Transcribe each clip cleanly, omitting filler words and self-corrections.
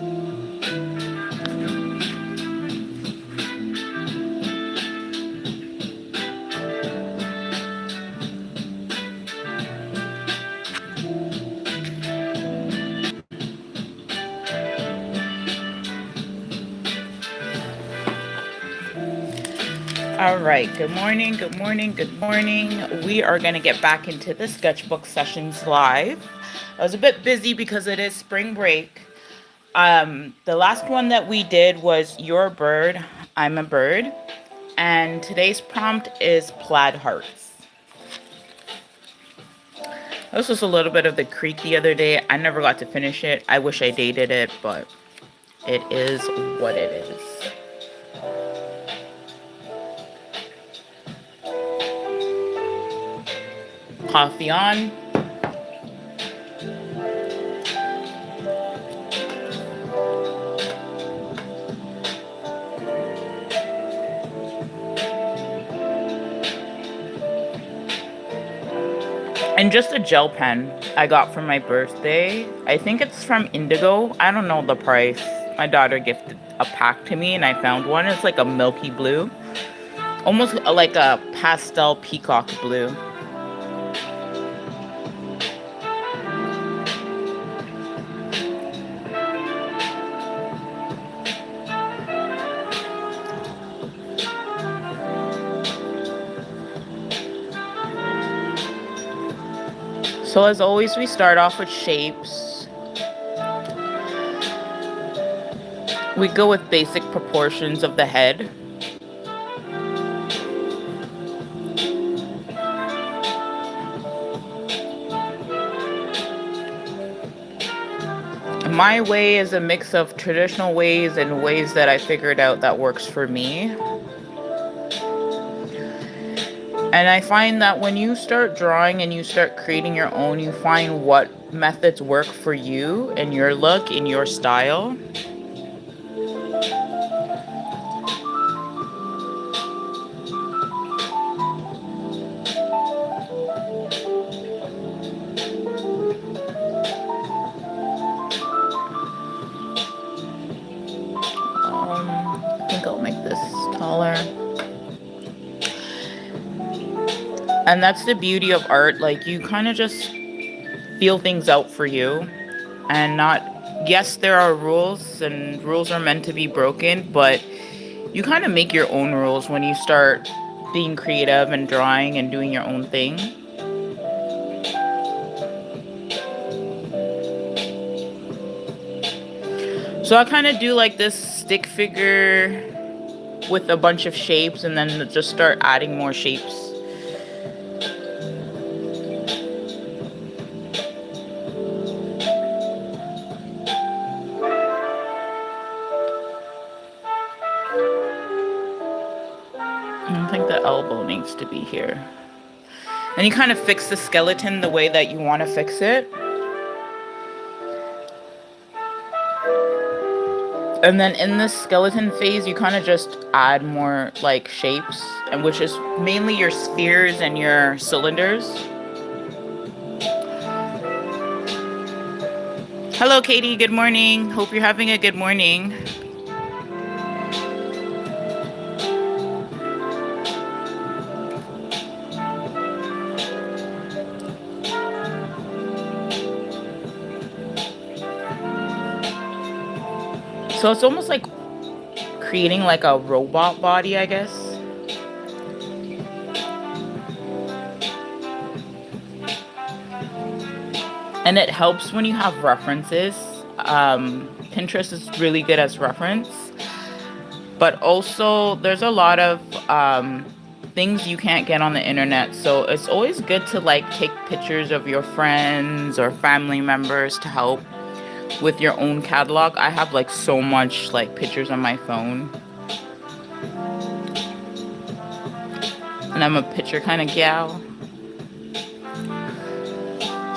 All right, good morning, good morning, good morning. We are going to get back into the sketchbook sessions live. I was a bit busy because it is spring break. The last one that we did was You're a Bird, I'm a Bird. And today's prompt is Plaid Hearts. This was a little bit of the creek the other day. I never got to finish it. I wish I dated it, but it is what it is. Coffee on. And just a gel pen I got for my birthday. I think it's from Indigo. I don't know the price. My daughter gifted a pack to me and I found one. It's like a milky blue. Almost like a pastel peacock blue. So as always, we start off with shapes. We go with basic proportions of the head. My way is a mix of traditional ways and ways that I figured out that works for me. And I find that when you start drawing and you start creating your own, you find what methods work for you and your look and your style. I think I'll make this taller. And that's the beauty of art. Like, you kind of just feel things out for you and not, yes, there are rules and rules are meant to be broken, but you kind of make your own rules when you start being creative and drawing and doing your own thing. So I kind of do like this stick figure with a bunch of shapes and then just start adding more shapes. I think the elbow needs to be here. And you kind of fix the skeleton the way that you want to fix it. And then in this skeleton phase, you kind of just add more like shapes, and which is mainly your spheres and your cylinders. Hello, Katie. Good morning. Hope you're having a good morning. So it's almost like creating like a robot body, I guess. And it helps when you have references. Pinterest is really good as reference. But also, there's a lot of things you can't get on the internet. So it's always good to like take pictures of your friends or family members to help with your own catalog. I have like so much like pictures on my phone. And I'm a picture kind of gal.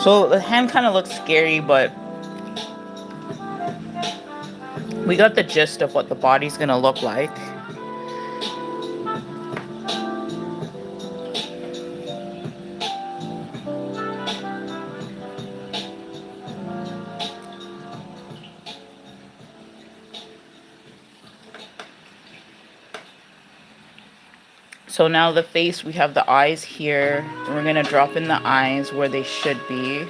So the hand kind of looks scary, but we got the gist of what the body's gonna look like. So now the face, we have the eyes here. We're going to drop in the eyes where they should be.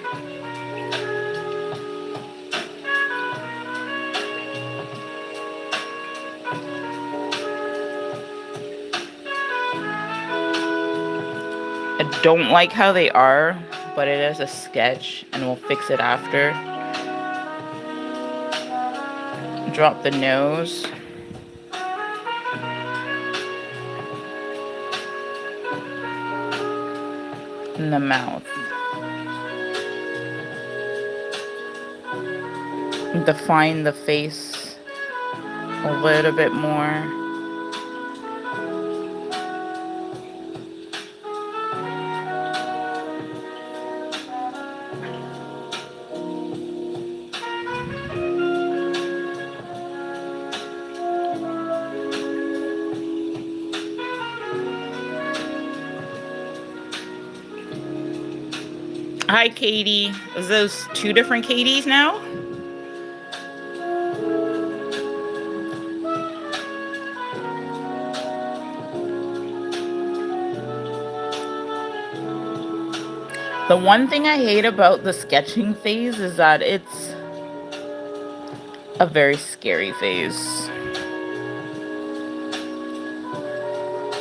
I don't like how they are, but it is a sketch and we'll fix it after. Drop the nose. And the mouth. Define the face a little bit more. Hi, Katie. Is those two different Katies now? The one thing I hate about the sketching phase is that it's a very scary phase.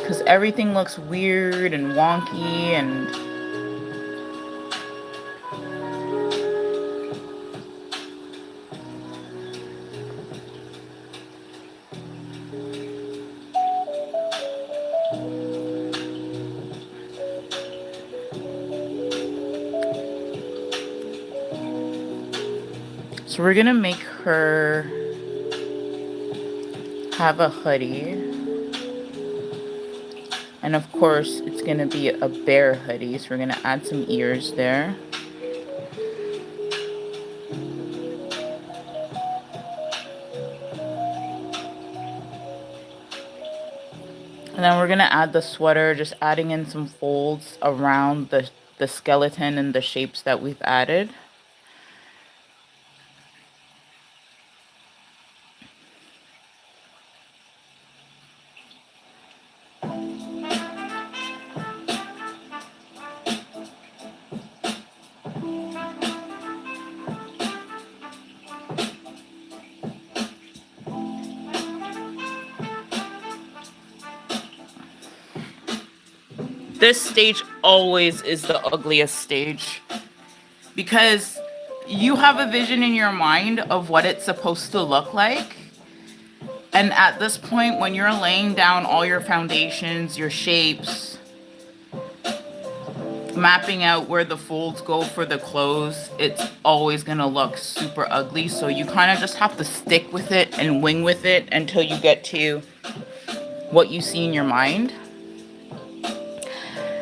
Because everything looks weird and wonky and... So we're gonna make her have a hoodie. And of course, it's gonna be a bear hoodie. So we're gonna add some ears there. And then we're gonna add the sweater, just adding in some folds around the skeleton and the shapes that we've added. This stage always is the ugliest stage because you have a vision in your mind of what it's supposed to look like. And at this point, when you're laying down all your foundations, your shapes, mapping out where the folds go for the clothes, it's always gonna look super ugly. So you kind of just have to stick with it and wing with it until you get to what you see in your mind.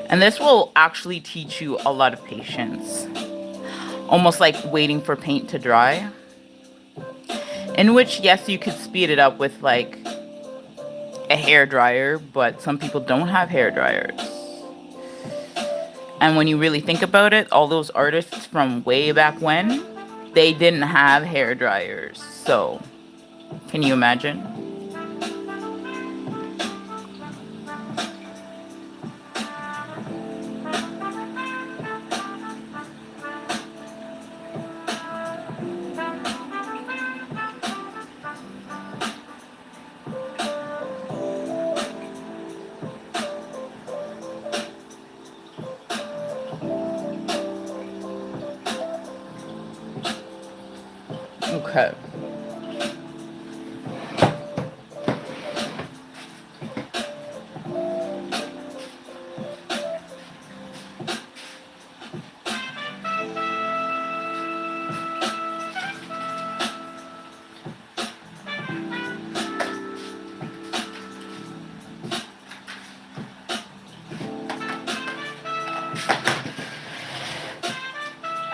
And this will actually teach you a lot of patience. Almost like waiting for paint to dry. In which, yes, you could speed it up with like a hair dryer, but some people don't have hair dryers. And when you really think about it, all those artists from way back when, they didn't have hair dryers. So, can you imagine? Okay.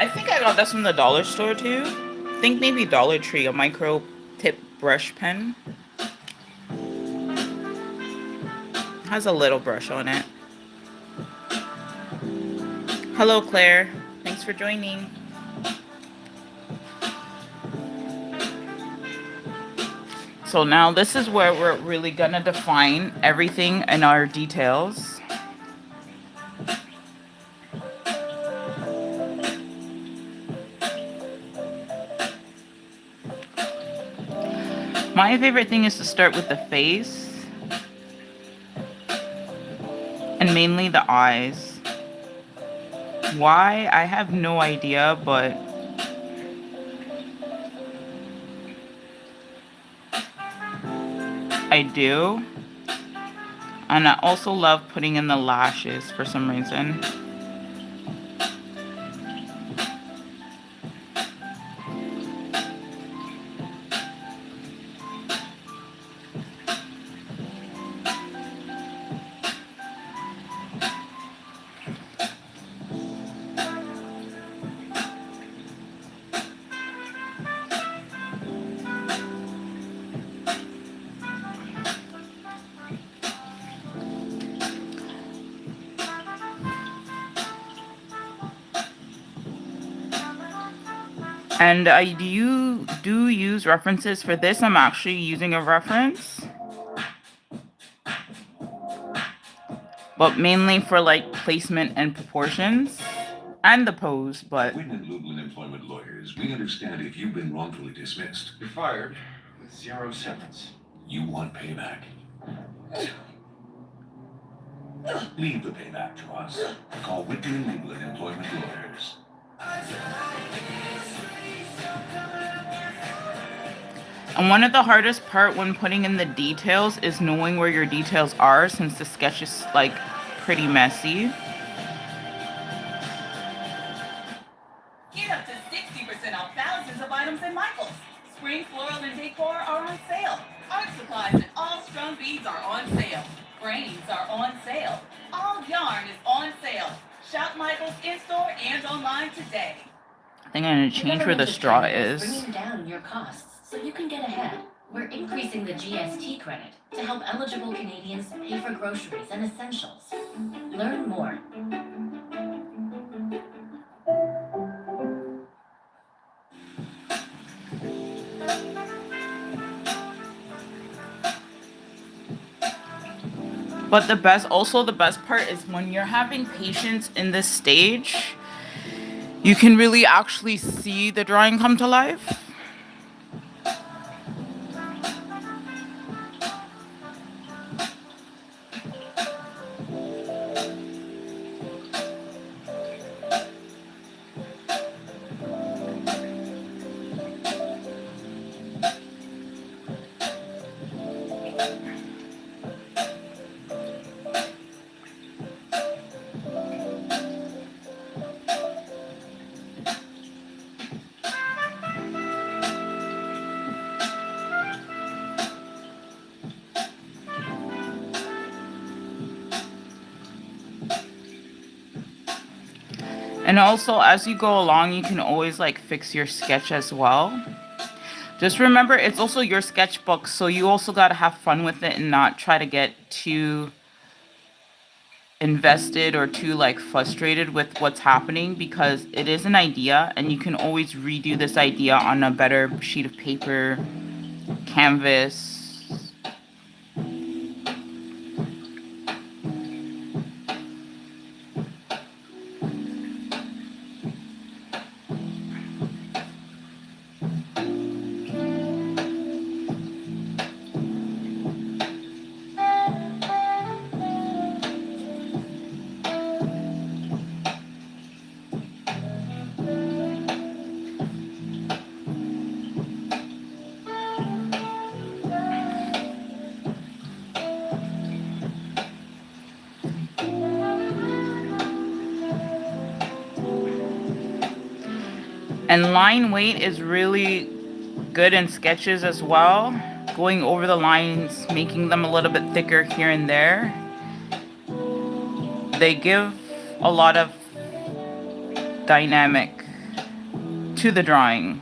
I think I got this from the dollar store too. I think maybe Dollar Tree, a micro tip brush pen. Has a little brush on it. Hello, Claire. Thanks for joining. So now this is where we're really gonna define everything in our details. My favorite thing is to start with the face and mainly the eyes. Why? I have no idea, but I do. And I also love putting in the lashes for some reason. And I do use references for this. I'm actually using a reference, but mainly for like placement and proportions and the pose. But Wynn and Lublin Employment Lawyers, we understand if you've been wrongfully dismissed, You're fired with 0 severance. you want payback. Leave the payback to us. Call Whitney and Lublin Employment Lawyers. and one of the hardest part when putting in the details is knowing where your details are, since the sketch is like pretty messy. Get up to 60% off thousands of items in Michael's. Spring floral and decor are on sale. Art supplies and all strung beads are on sale. Frames are on sale. All yarn is on sale. Shop Michael's in-store and online today. I think I'm gonna change where the straw is. Bringing down your costs so you can get ahead. We're increasing the GST credit to help eligible Canadians pay for groceries and essentials. Learn more. But the best part is when you're having patience in this stage, you can really actually see the drawing come to life. And also, as you go along, you can always like fix your sketch as well. Just remember, it's also your sketchbook, so you also got to have fun with it and not try to get too invested or too like frustrated with what's happening, because it is an idea and you can always redo this idea on a better sheet of paper, canvas. And line weight is really good in sketches as well. Going over the lines, making them a little bit thicker here and there. They give a lot of dynamic to the drawing.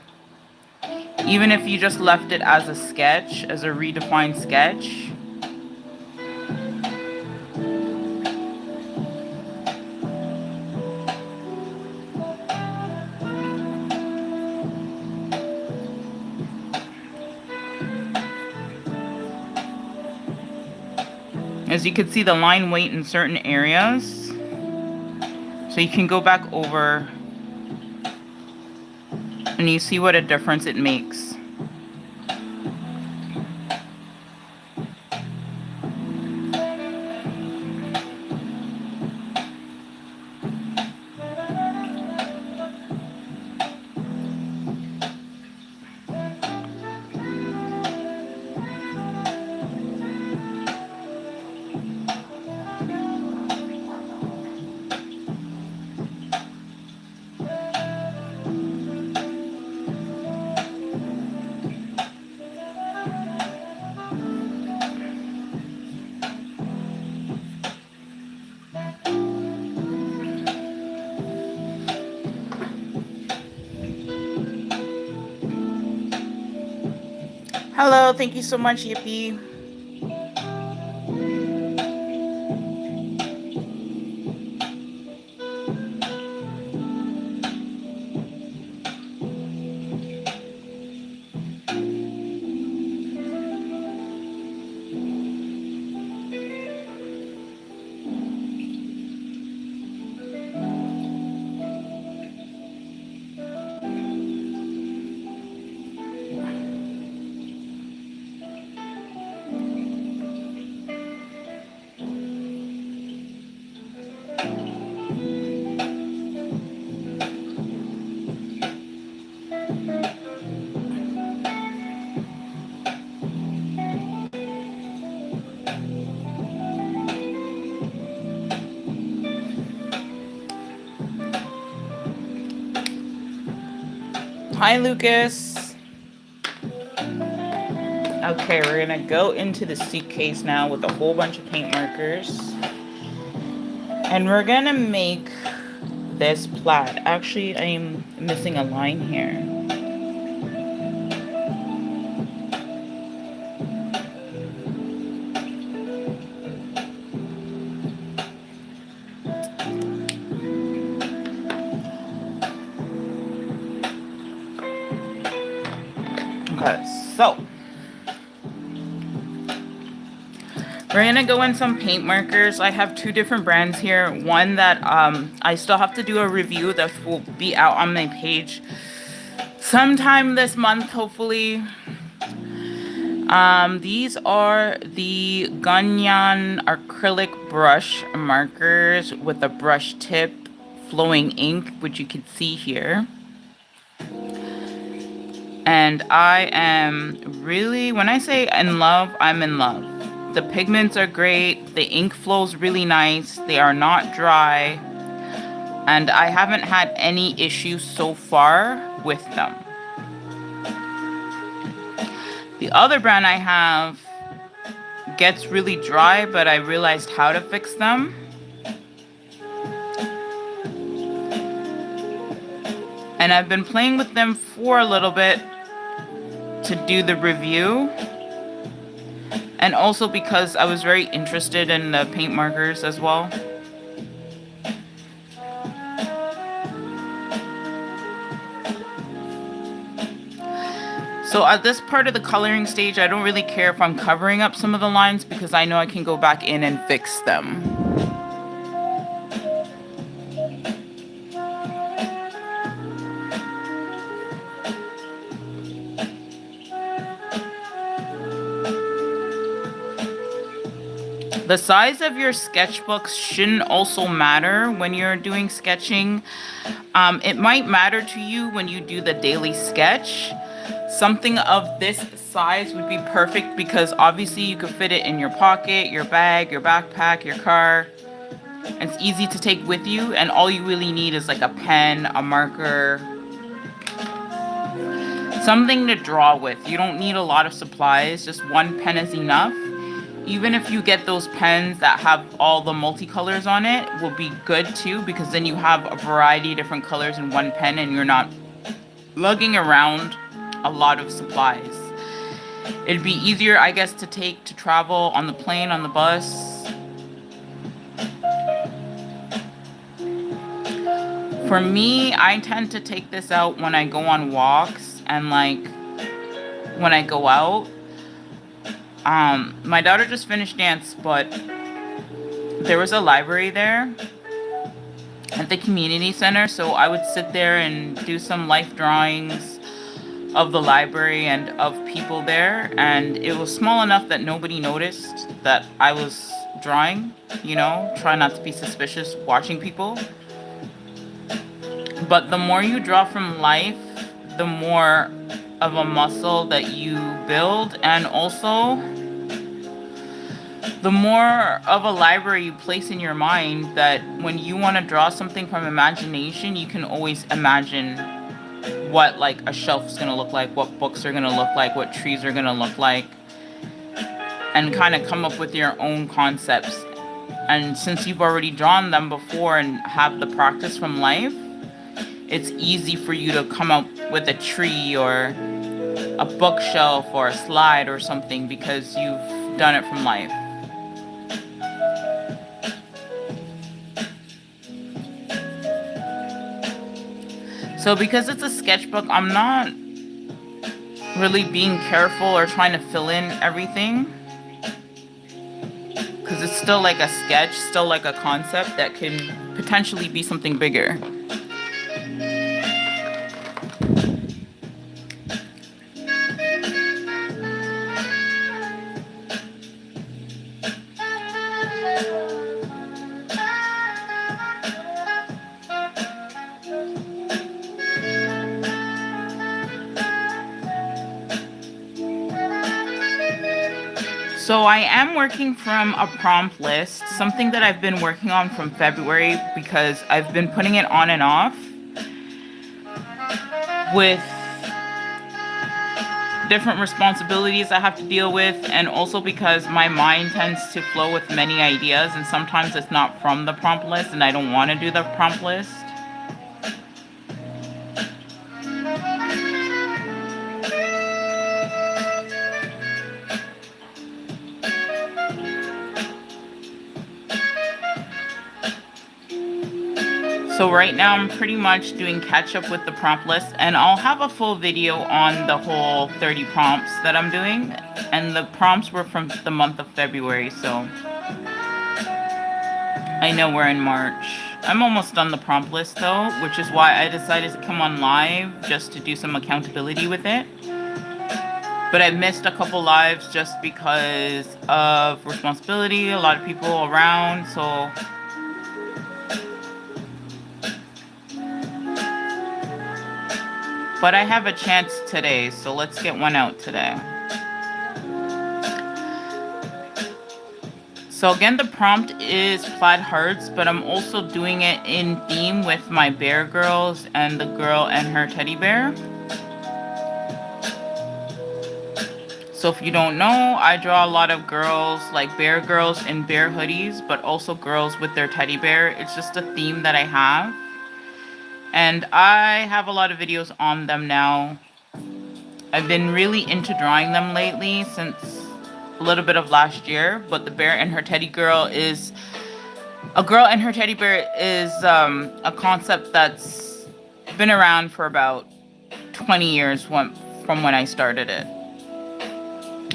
Even if you just left it as a sketch, as a redefined sketch. As you can see, the line weight in certain areas. So you can go back over and you see what a difference it makes. Hello, thank you so much, Yippee. Hi, Lucas. Okay, we're gonna go into the suitcase now with a whole bunch of paint markers. And we're gonna make this plaid. Actually, I'm missing a line here. Okay, so we're gonna go in some paint markers. I have two different brands here. One that I still have to do a review that will be out on my page sometime this month, hopefully. These are the Ganyan acrylic brush markers with a brush tip flowing ink, which you can see here. And I am really, when I say in love, I'm in love. The pigments are great. The ink flows really nice. They are not dry. And I haven't had any issues so far with them. The other brand I have gets really dry, but I realized how to fix them. And I've been playing with them for a little bit to do the review, and also because I was very interested in the paint markers as well. So at this part of the coloring stage, I don't really care if I'm covering up some of the lines because I know I can go back in and fix them. The size of your sketchbooks shouldn't also matter when you're doing sketching. It might matter to you when you do the daily sketch. Something of this size would be perfect because obviously you could fit it in your pocket, your bag, your backpack, your car. It's easy to take with you, and all you really need is like a pen, a marker, something to draw with. You don't need a lot of supplies, just one pen is enough. Even if you get those pens that have all the multicolors on it, will be good too, because then you have a variety of different colors in one pen and you're not lugging around a lot of supplies. It'd be easier, I guess, to travel on the plane, on the bus. For me, I tend to take this out when I go on walks and like when I go out. My daughter just finished dance, but there was a library there at the community center, so I would sit there and do some life drawings of the library and of people there, and it was small enough that nobody noticed that I was drawing, try not to be suspicious watching people. But the more you draw from life, the more of a muscle that you build, and also the more of a library you place in your mind, that when you want to draw something from imagination, you can always imagine what like a shelf is going to look like, what books are going to look like, what trees are going to look like, and kind of come up with your own concepts. And since you've already drawn them before and have the practice from life, it's easy for you to come up with a tree or a bookshelf or a slide or something because you've done it from life. So because it's a sketchbook, I'm not really being careful or trying to fill in everything, because it's still like a sketch, still like a concept that can potentially be something bigger. So I am working from a prompt list, something that I've been working on from February because I've been putting it on and off with different responsibilities I have to deal with, and also because my mind tends to flow with many ideas, and sometimes it's not from the prompt list and I don't want to do the prompt list. So right now I'm pretty much doing catch up with the prompt list, and I'll have a full video on the whole 30 prompts that I'm doing. And the prompts were from the month of February, so I know we're in March. I'm almost done the prompt list though, which is why I decided to come on live just to do some accountability with it. But I missed a couple lives just because of responsibility, a lot of people around, so but I have a chance today, so let's get one out today. So again, the prompt is Plaid Hearts, but I'm also doing it in theme with my bear girls and the girl and her teddy bear. So if you don't know, I draw a lot of girls, like bear girls in bear hoodies, but also girls with their teddy bear. It's just a theme that I have. And I have a lot of videos on them now. I've been really into drawing them lately since a little bit of last year, but the bear and her teddy girl is a girl and her teddy bear is a concept that's been around for about 20 years from when I started it.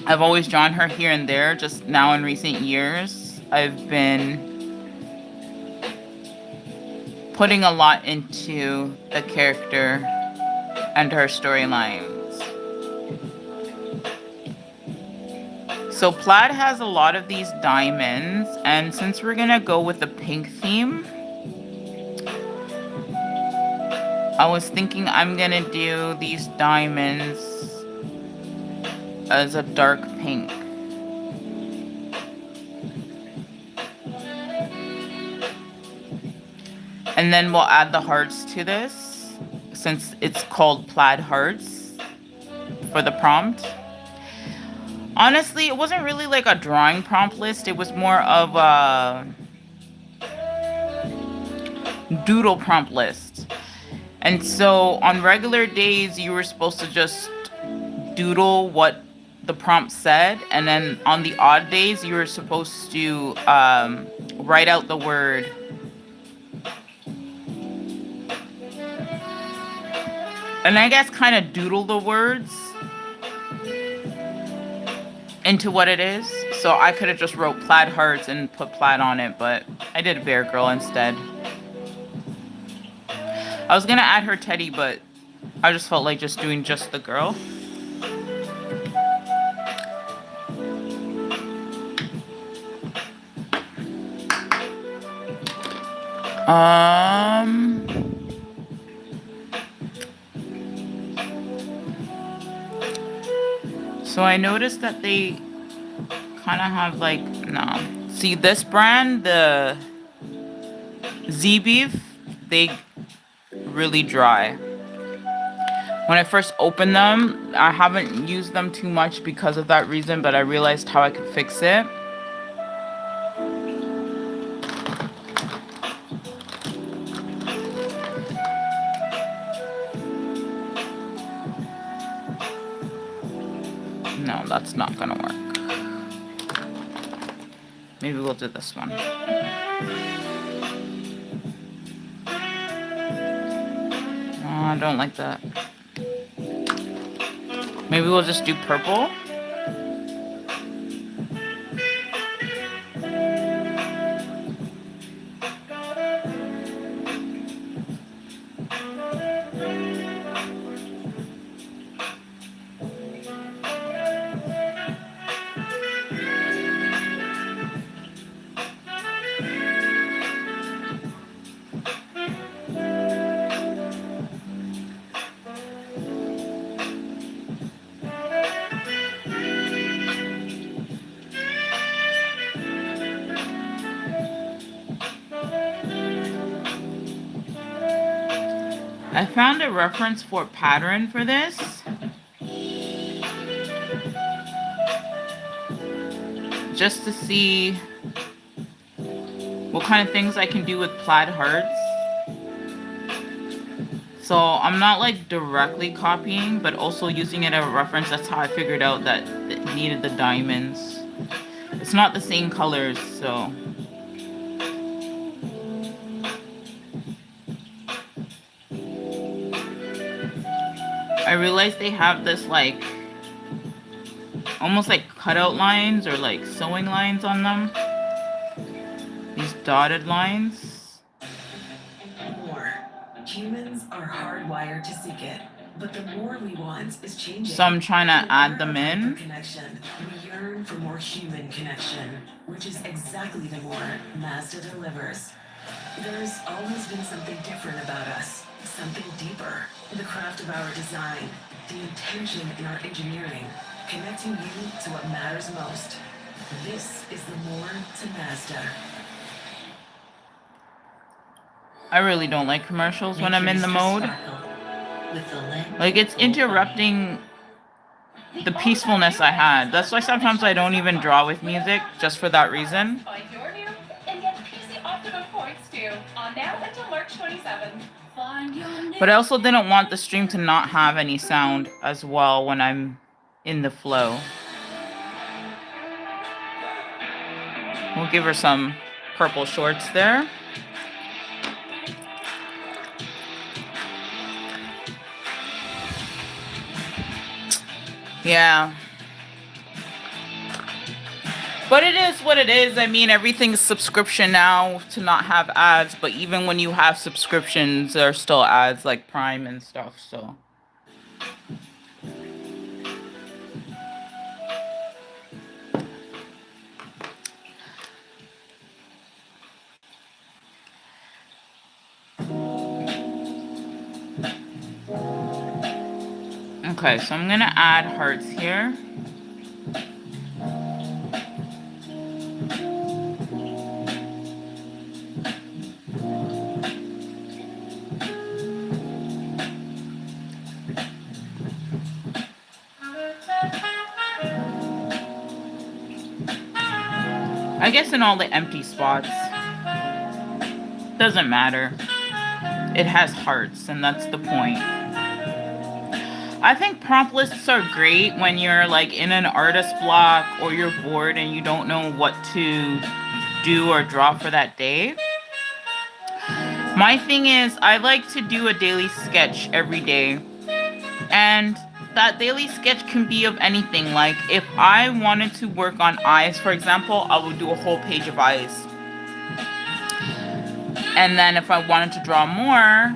I've always drawn her here and there, just now in recent years I've been putting a lot into the character and her storylines. So Plaid has a lot of these diamonds, and since we're gonna go with the pink theme, I was thinking I'm gonna do these diamonds as a dark pink. And then we'll add the hearts to this, since it's called Plaid Hearts for the prompt. Honestly, it wasn't really like a drawing prompt list. It was more of a doodle prompt list. And so on regular days, you were supposed to just doodle what the prompt said. And then on the odd days, you were supposed to write out the word. And I guess kind of doodle the words into what it is. So I could have just wrote Plaid Hearts and put plaid on it, but I did Bear Girl instead. I was gonna add her teddy, but I just felt like just doing just the girl. So I noticed that they kind of have like, no. See this brand, the Z-Beef, they really dry. When I first opened them, I haven't used them too much because of that reason, but I realized how I could fix it. No, that's not gonna work. Maybe we'll do this one. Oh, I don't like that. Maybe we'll just do purple. I found a reference for pattern for this. Just to see what kind of things I can do with Plaid Hearts. So I'm not like directly copying, but also using it as a reference. That's how I figured out that it needed the diamonds. It's not the same colors, so. I realized they have this like, almost like cutout lines or like sewing lines on them. These dotted lines. More. Humans are hardwired to seek it, but the more we want is changing. So I'm trying to add them in. Connection. We yearn for more human connection, which is exactly the more Mazda delivers. There's always been something different about us, something deeper. The craft of our design, the intention in our engineering, connecting you to what matters most. This is the more to Mazda. I really don't like commercials when I'm in the mode. Like, it's interrupting the peacefulness I had. That's why sometimes I don't even draw with music, just for that reason. Find your new and get PC Optimum points too. On now until March 27th. Find your new. But I also didn't want the stream to not have any sound as well when I'm in the flow. We'll give her some purple shorts there. Yeah. But it is what it is. I mean, everything's subscription now to not have ads. But even when you have subscriptions, there are still ads like Prime and stuff. So. Okay, so I'm gonna add hearts here. I guess in all the empty spots. Doesn't matter. It has hearts, and that's the point. I think prompt lists are great when you're like in an artist block or you're bored and you don't know what to do or draw for that day. My thing is I like to do a daily sketch every day. And that daily sketch can be of anything. Like if I wanted to work on eyes, for example, I would do a whole page of eyes. And then if I wanted to draw more,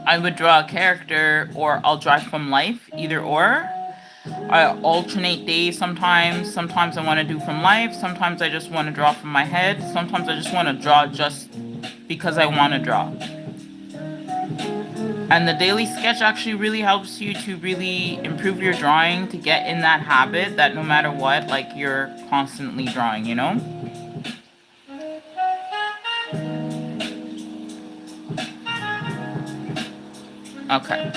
I would draw a character, or I'll draw from life, either or. I alternate days sometimes. Sometimes I want to do from life. Sometimes I just want to draw from my head. Sometimes I just want to draw just because I want to draw. And the daily sketch actually really helps you to really improve your drawing, to get in that habit that no matter what, like you're constantly drawing, you know? Okay.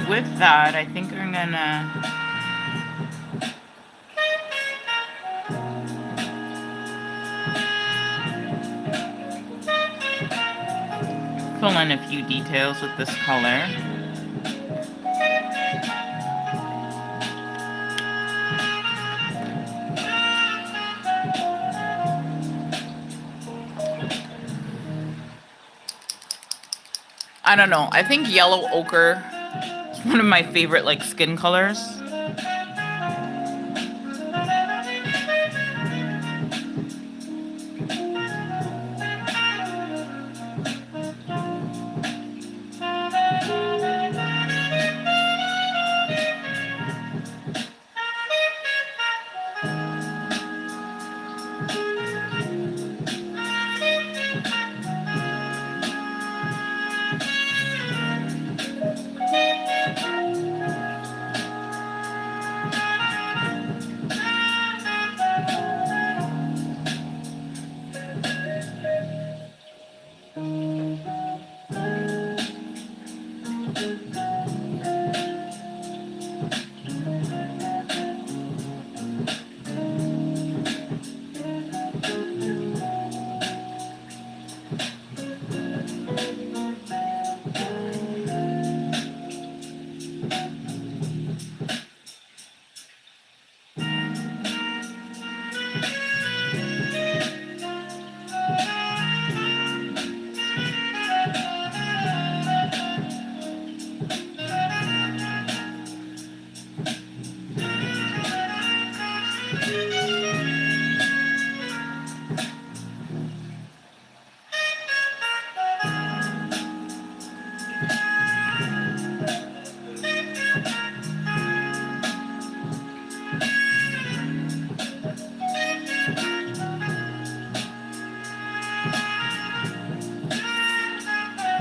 With that, I think I'm gonna fill in a few details with this color. I don't know. I think yellow ochre is one of my favorite like skin colors.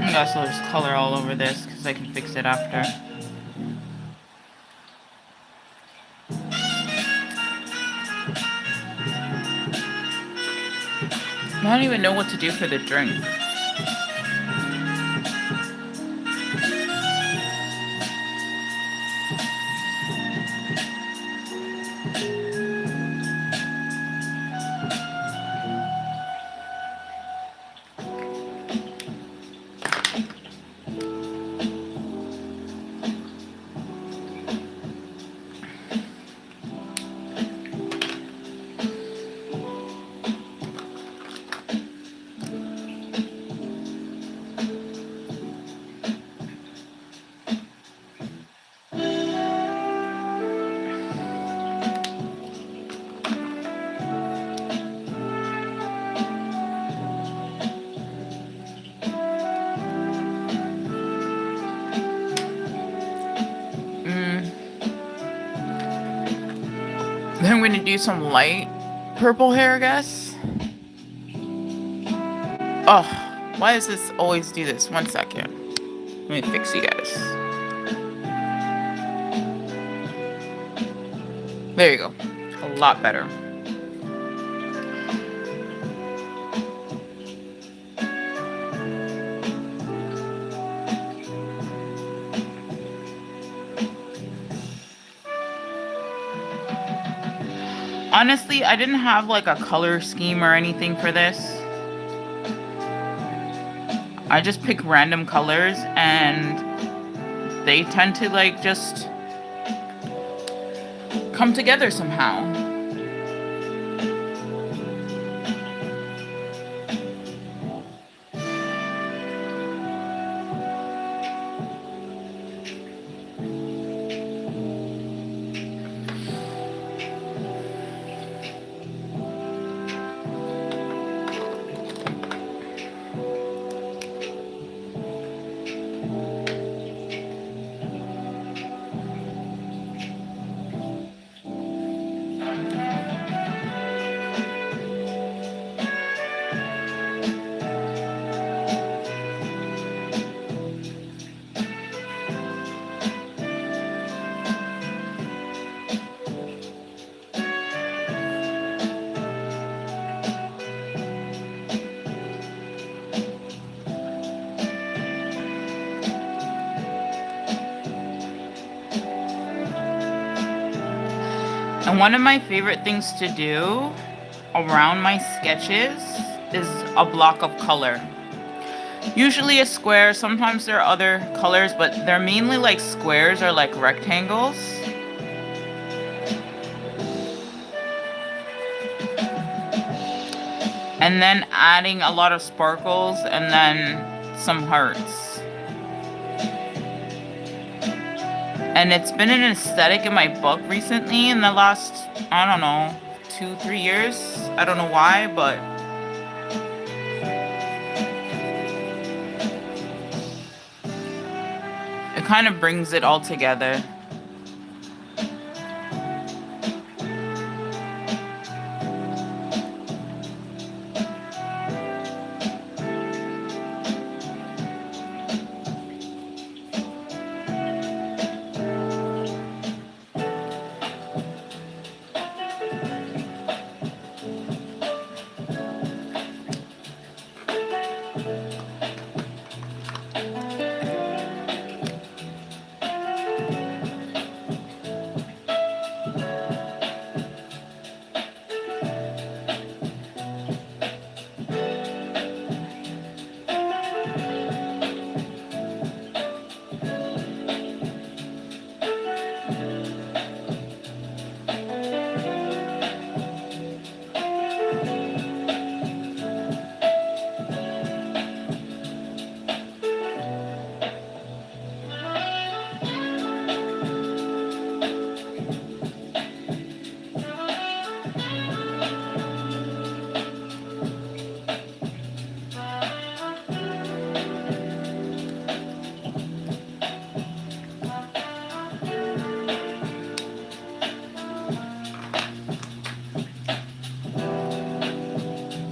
I'm gonna just color all over this because I can fix it after. I don't even know what to do for the drink. Then I'm gonna do some light purple hair, I guess. Oh, why does this always do this? 1 second. Let me fix you guys. There you go. A lot better. Honestly, I didn't have like a color scheme or anything for this. I just pick random colors and they tend to like just come together somehow. And one of my favorite things to do around my sketches is a block of color. Usually a square, sometimes there are other colors, but they're mainly like squares or like rectangles. And then adding a lot of sparkles and then some hearts. And it's been an aesthetic in my book recently in the last, I don't know, 2-3 years. I don't know why, but it kind of brings it all together.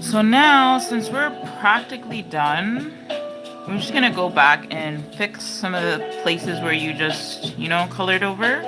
So now, since we're practically done, I'm just gonna go back and fix some of the places where you just, colored over.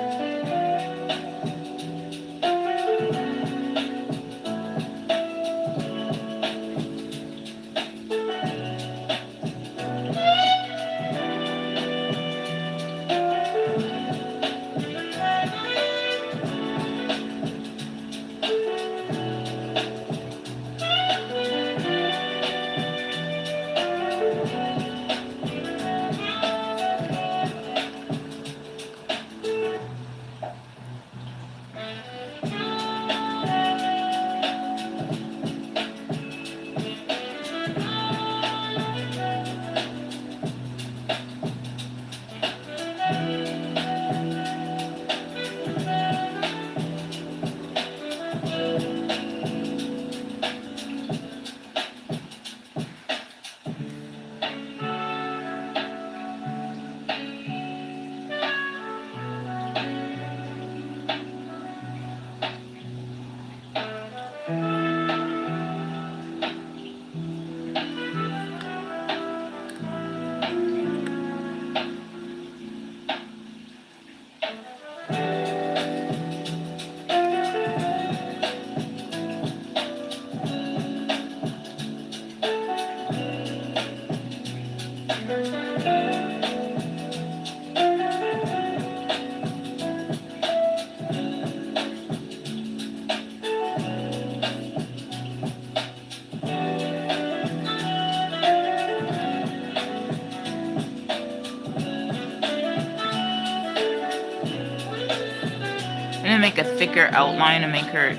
I'm gonna make a thicker outline and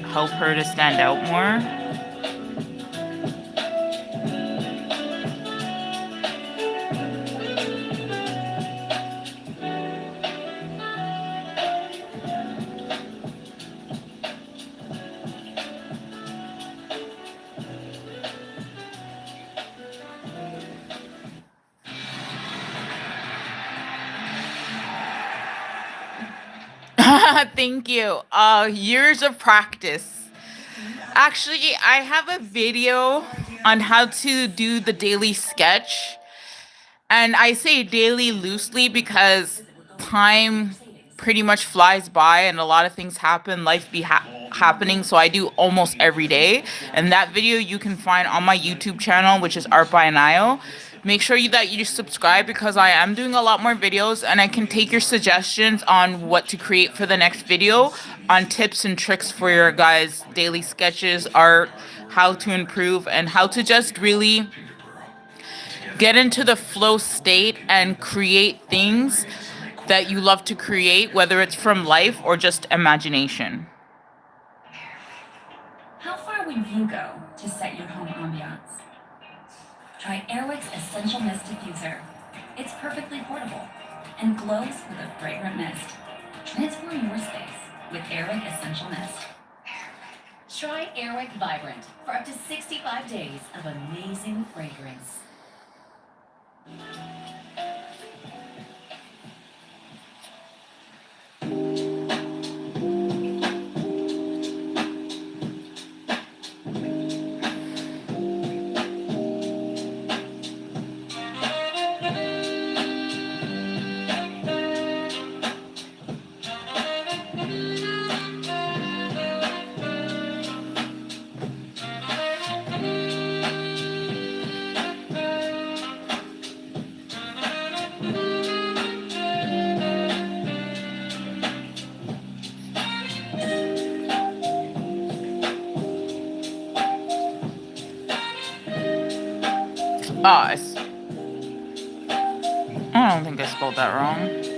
help her to stand out more. Thank you. Years of practice. Actually, I have a video on how to do the daily sketch. And I say daily loosely because time pretty much flies by and a lot of things happen, life be happening. So I do almost every day. And that video you can find on my YouTube channel, which is Art by Anayo. Make sure that you subscribe because I am doing a lot more videos and I can take your suggestions on what to create for the next video, on tips and tricks for your guys' daily sketches, art, how to improve, and how to just really get into the flow state and create things that you love to create, whether it's from life or just imagination. How far would you go to set your home ambiance? Try Airwick's Essential Mist Diffuser. It's perfectly portable and glows with a fragrant mist. Transform your space with Airwick Essential Mist. Try Airwick Vibrant for up to 65 days of amazing fragrance. I don't think I spelled that wrong.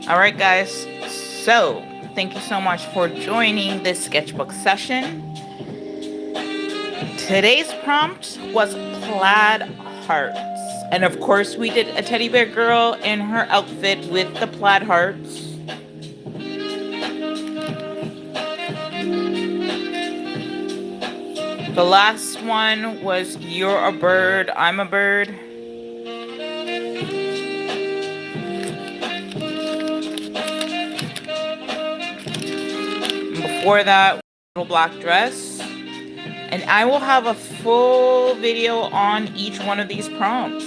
All right, guys. So, thank you so much for joining this sketchbook session. Today's prompt was Plaid Hearts. And of course, we did a teddy bear girl in her outfit with the plaid hearts. The last one was You're a Bird, I'm a Bird. Before that, little black dress. And I will have a full video on each one of these prompts.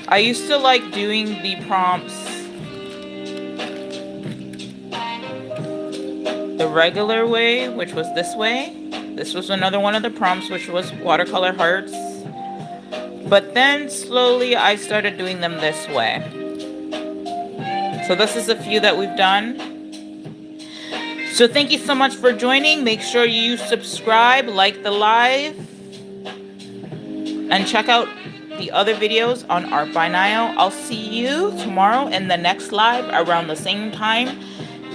I used to like doing the prompts the regular way, which was this way. This was another one of the prompts, which was watercolor hearts. But then slowly I started doing them this way. So this is a few that we've done. So thank you so much for joining. Make sure you subscribe, like the live, and check out the other videos on Art by Nio. I'll see you tomorrow in the next live around the same time,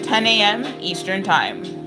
10 a.m. Eastern Time.